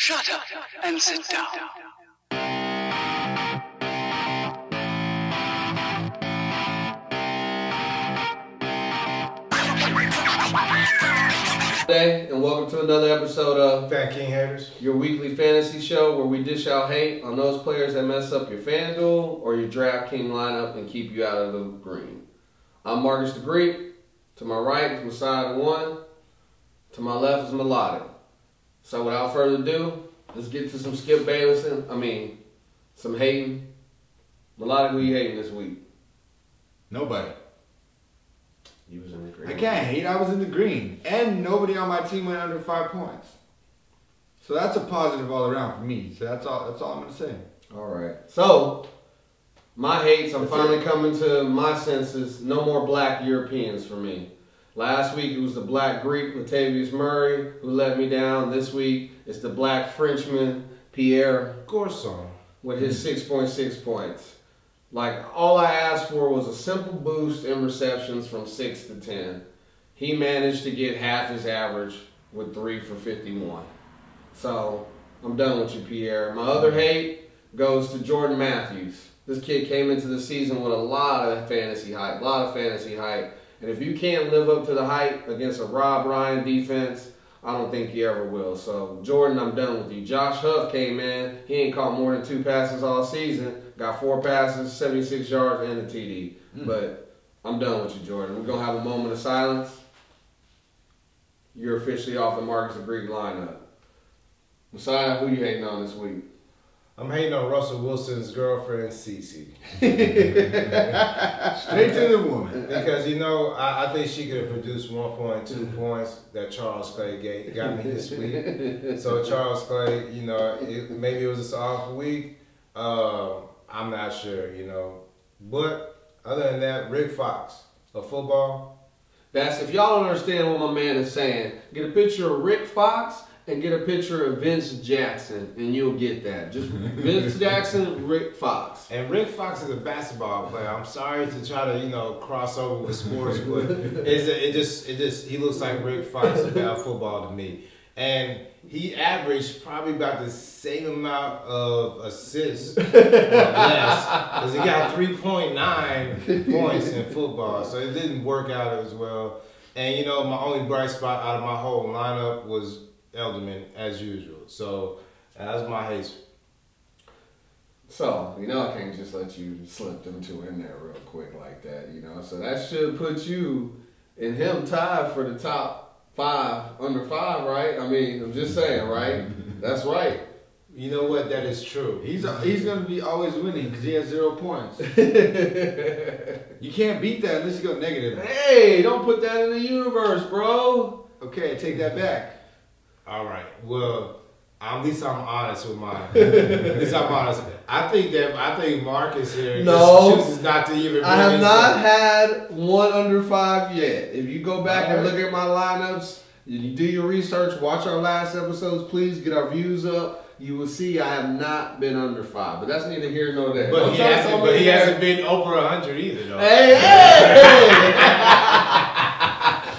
Shut up and sit down. Hey, and welcome to another episode of FanKingHaters, your weekly fantasy show where we dish out hate on those players that mess up your FanDuel or your DraftKings lineup and keep you out of the green. I'm Marcus the Greek. To my right is Messiah the One. To my left is Melodic. So without further ado, let's get to some Skip Baylesson. Some hating. Melodic, who you hating this week? nobody. You was in the green. I can't hate. I was in the green. And nobody on my team went under 5 points. So that's a positive all around for me. So that's all I'm going to say. All right. So, my hates, I'm finally coming to my senses. No more black Europeans for me. Last week it was the black Greek, Latavius Murray, who let me down. This week it's the black Frenchman, Pierre Gorson. with his 6.6 points. Like, all I asked for was a simple boost in receptions from 6 to 10. He managed to get half his average with 3 for 51. So, I'm done with you, Pierre. My other hate goes to Jordan Matthews. This kid came into the season with a lot of fantasy hype, And if you can't live up to the hype against a Rob Ryan defense, I don't think you ever will. So, Jordan, I'm done with you. Josh Huff came in. He ain't caught more than 2 passes all season. Got 4 passes, 76 yards, and a TD. But I'm done with you, Jordan. We're going to have a moment of silence. You're officially off the Marcus the Greek lineup. Messiah, who you hating on this week? I'm hating on Russell Wilson's girlfriend, Cece. Straight to the woman. Because, I think she could have produced 1.2 points that Charles Clay got me this week. So Charles Clay, maybe it was a soft week. I'm not sure, But other than that, Rick Fox of football. If y'all don't understand what my man is saying, get a picture of Rick Fox and get a picture of Vince Jackson, and you'll get that. Just Vince Jackson, Rick Fox. And Rick Fox is a basketball player. I'm sorry to try to, cross over with sports, but he looks like Rick Fox about football to me. And he averaged probably about the same amount of assists or less, because he got 3.9 points in football. So it didn't work out as well. And, my only bright spot out of my whole lineup was Elderman, as usual. So that's my hate. So, I can't just let you slip them two in there real quick like that, So that should put you and him tied for the top 5 under 5, right? I'm just saying, right? That's right. You know what? That is true. He's going to be always winning because he has 0 points. You can't beat that unless you go negative. Hey, don't put that in the universe, bro. Okay, I take that back. All right. Well, at least I'm honest with mine. At least I'm honest. I think Marcus here just chooses not to even. I have not had one under 5 yet. If you go back and look at my lineups, you do your research, watch our last episodes, please get our views up. You will see I have not been under 5, but that's neither here nor there. But he hasn't been over 100 either, though. Hey!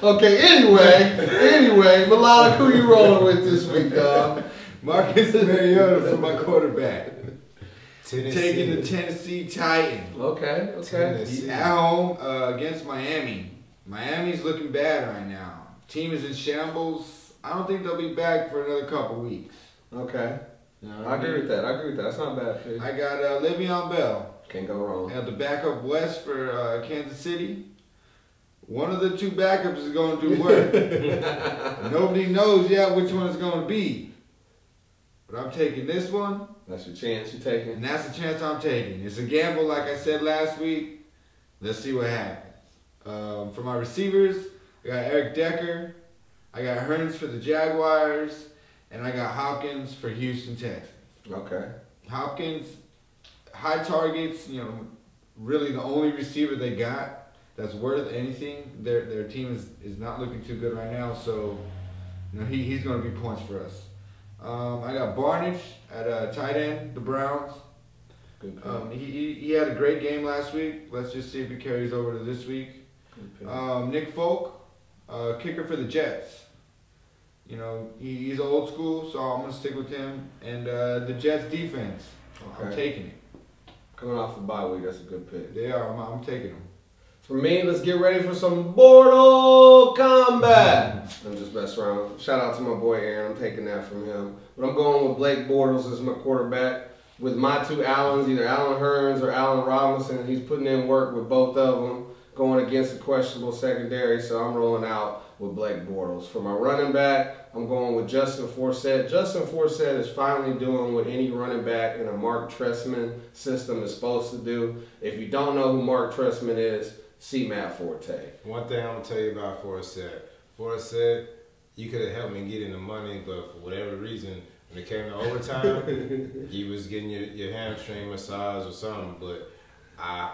Okay, anyway, Melodic, who you rolling with this week, dog? Marcus Mariota for my quarterback. Tennessee. Taking the Tennessee Titans. Okay. He's at home against Miami. Miami's looking bad right now. Team is in shambles. I don't think they'll be back for another couple weeks. Okay. I agree with that. That's not a bad pick. I got Le'Veon Bell. Can't go wrong. And the backup West for Kansas City. One of the 2 backups is going to do work. Nobody knows yet which one it's going to be. But I'm taking this one. That's your chance you're taking. And that's the chance I'm taking. It's a gamble, like I said last week. Let's see what happens. For my receivers, I got Eric Decker. I got Hearns for the Jaguars. And I got Hopkins for Houston Texans. Okay. Hopkins, high targets, really the only receiver they got that's worth anything. Their team is not looking too good right now, so he's going to be points for us. I got Barnage at tight end, the Browns. Good pick. He had a great game last week. Let's just see if he carries over to this week. Nick Folk, kicker for the Jets. You know, he's old school, so I'm gonna stick with him. And the Jets defense, I'm taking it. Coming off the bye week, that's a good pick. They are. I'm taking them. For me, let's get ready for some Mortal Kombat. I'm just messing around. Shout out to my boy Aaron. I'm taking that from him. But I'm going with Blake Bortles as my quarterback. With my two Allens, either Allen Hurns or Allen Robinson, he's putting in work with both of them, going against a questionable secondary, so I'm rolling out with Blake Bortles. For my running back, I'm going with Justin Forsett. Justin Forsett is finally doing what any running back in a Mark Trestman system is supposed to do. If you don't know who Mark Trestman is, see Matt Forte. One thing I'm going to tell you about Forsett, you could have helped me get in the money, but for whatever reason, when it came to overtime, you was getting your hamstring massage or something. But I'm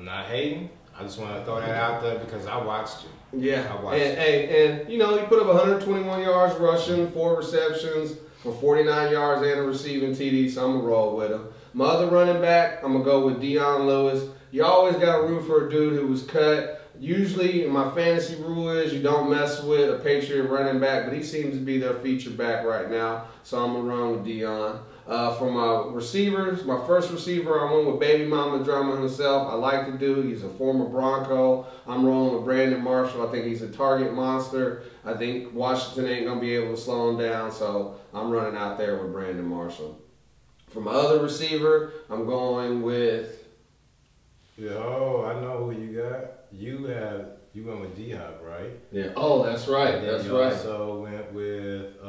not hating. I just want to throw that out there because I watched you. Yeah. I watched you. And you know, he put up 121 yards rushing, 4 receptions for 49 yards and a receiving TD, so I'm going to roll with him. My other running back, I'm going to go with Dion Lewis. You always got to root for a dude who was cut. Usually, my fantasy rule is you don't mess with a Patriot running back, but he seems to be their feature back right now, so I'm going to run with Dion. For my receivers, my first receiver, I went with Baby Mama Drummer himself. I like the dude. He's a former Bronco. I'm rolling with Brandon Marshall. I think he's a target monster. I think Washington ain't going to be able to slow him down, so I'm running out there with Brandon Marshall. For my other receiver, I'm going with... Oh, I know who you got. You went with D-Hop, right? Yeah. Oh, that's right. That's right. Also went with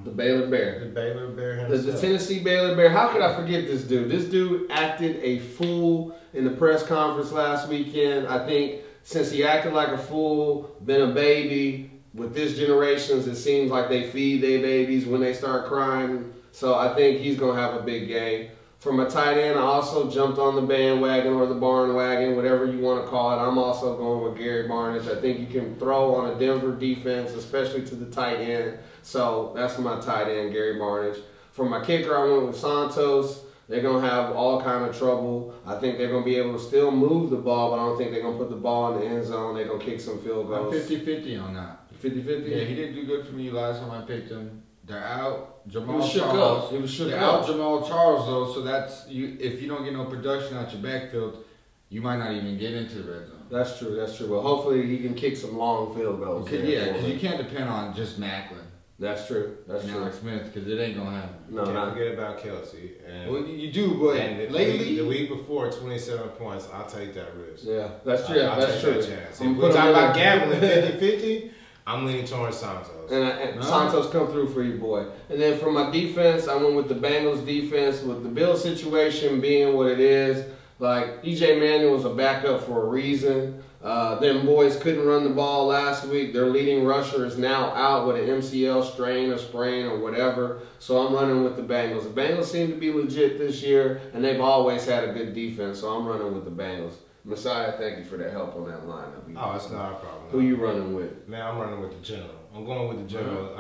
the Baylor Bear. The Baylor Bear himself. The Tennessee Baylor Bear. How could I forget this dude? This dude acted a fool in the press conference last weekend. I think since he acted like a fool, been a baby, with this generations, it seems like they feed their babies when they start crying. So I think he's going to have a big game. For my tight end, I also jumped on the bandwagon or the barn wagon, whatever you want to call it. I'm also going with Gary Barnidge. I think you can throw on a Denver defense, especially to the tight end. So that's my tight end, Gary Barnidge. For my kicker, I went with Santos. They're going to have all kind of trouble. I think they're going to be able to still move the ball, but I don't think they're going to put the ball in the end zone. They're going to kick some field goals. I'm 50-50 on that. 50-50? Yeah, he didn't do good for me last time I picked him. They're out Jamal He Charles. was shook They're up. out Jamal Charles though, so that's you. If you don't get no production out your backfield, you might not even get into the red zone. That's true. That's true. Well, hopefully he can kick some long field goals. Because you can't depend on just Macklin. That's true. That's and true. Alex Smith, because it ain't gonna happen. No, Can't forget about Kelsey. And well, you do, but lately, the week before, 27 points. I'll take that risk. Yeah, that's true. That's true. That chance. If we're talking about gambling 50-50, I'm leaning towards Santos. And Santos come through for you, boy. And then for my defense, I went with the Bengals defense, with the Bill situation being what it is. Like, E.J. Manuel was a backup for a reason. Them boys couldn't run the ball last week. Their leading rusher is now out with an MCL strain or sprain or whatever. So I'm running with the Bengals. The Bengals seem to be legit this year, and they've always had a good defense. So I'm running with the Bengals. Messiah, thank you for the help on that lineup. Oh, it's not a problem. Who you running with? Man, I'm running with the general. I'm going with the general.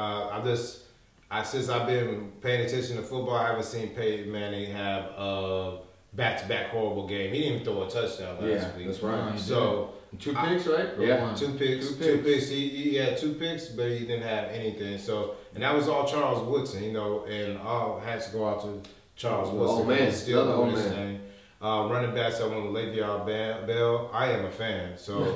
Since I've been paying attention to football, I haven't seen Peyton Manning have a back-to-back horrible game. He didn't even throw a touchdown last week. That's right. So 2 picks, right? Yeah, two picks. He had 2 picks, but he didn't have anything. So, and that was all Charles Woodson, you know, and all has to go out to Charles Woodson. Oh man, he's still doing his man. thing. Running backs, I went with Le'Veon Bell. I am a fan, so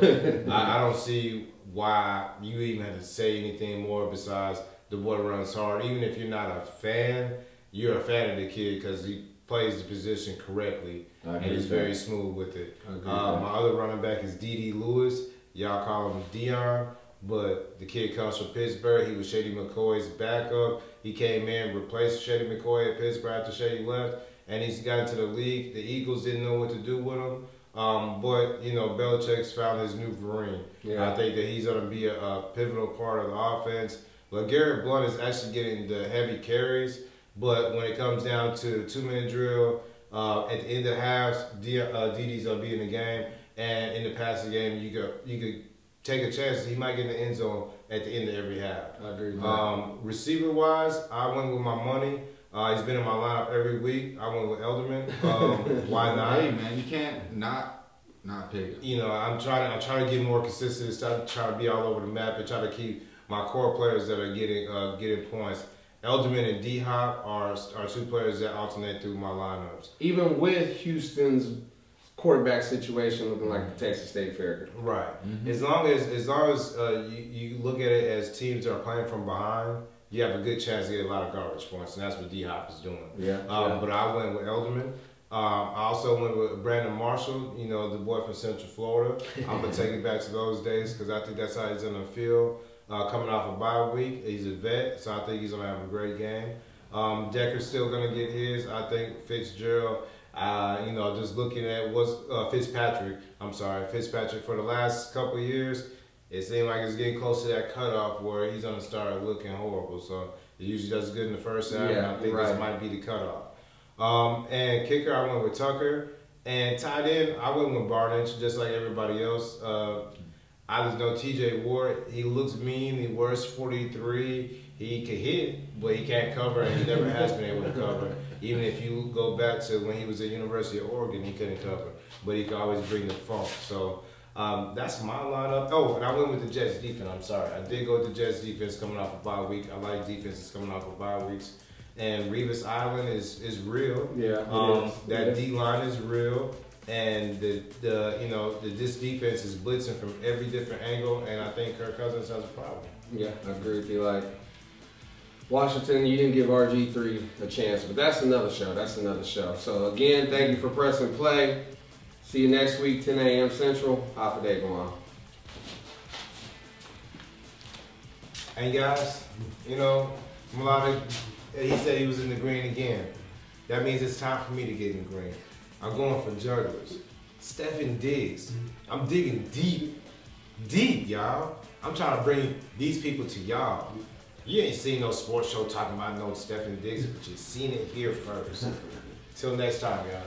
I don't see why you even have to say anything more besides the boy runs hard. Even if you're not a fan, you're a fan of the kid because he plays the position correctly and he's very smooth with it. My other running back is D.D. Lewis. Y'all call him Dion, but the kid comes from Pittsburgh. He was Shady McCoy's backup. He came in, replaced Shady McCoy at Pittsburgh after Shady left. And he's got into the league. The Eagles didn't know what to do with him. But, you know, Belichick's found his new Vereen. Yeah. I think that he's going to be a pivotal part of the offense. But Garrett Blunt is actually getting the heavy carries. But when it comes down to the 2-minute drill, at the end of halves, DD's going to be in the game. And in the passing game, you could take a chance. He might get in the end zone at the end of every half. I agree with that. Receiver-wise, I went with my money. He's been in my lineup every week. I went with Elderman. Why not? Hey man, you can't not pick him. You know, I'm trying to get more consistent. Try to be all over the map and try to keep my core players that are getting points. Elderman and D-Hop are two players that alternate through my lineups. Even with Houston's quarterback situation looking like the Texas State Fair. Right. As long as you look at it as teams that are playing from behind, you have a good chance to get a lot of garbage points, and that's what D-Hop is doing. Yeah. But I went with Elderman. I also went with Brandon Marshall, the boy from Central Florida. I'm going to take it back to those days because I think that's how he's on the field. Coming off a bye week, he's a vet, so I think he's going to have a great game. Decker's still going to get his. I think Fitzgerald, just looking at Fitzpatrick for the last couple of years, it seemed like it's getting close to that cutoff where he's going to start looking horrible. So he usually does good in the first half, and I think this might be the cutoff. And kicker, I went with Tucker. And tight end, I went with Barnage, just like everybody else. I just know TJ Ward, he looks mean, he wears 43. He can hit, but he can't cover, and he never has been able to cover. Even if you go back to when he was at University of Oregon, he couldn't cover. But he could always bring the funk. So that's my lineup. Oh, and I went with the Jets defense. I'm sorry. I did go with the Jets defense coming off a bye week. I like defenses coming off of bye weeks. And Revis Island is real. Yeah. That D line is real. And this defense is blitzing from every different angle, and I think Kirk Cousins has a problem. Yeah, I agree with you. Like Washington, you didn't give RG3 a chance, but that's another show. So again, thank you for pressing play. See you next week, 10 a.m. Central. Half a day going on. And guys, he said he was in the green again. That means it's time for me to get in the green. I'm going for jugglers. Stephen Diggs. I'm digging deep, y'all. I'm trying to bring these people to y'all. You ain't seen no sports show talking about no Stephen Diggs, but you've seen it here first. Till next time, y'all.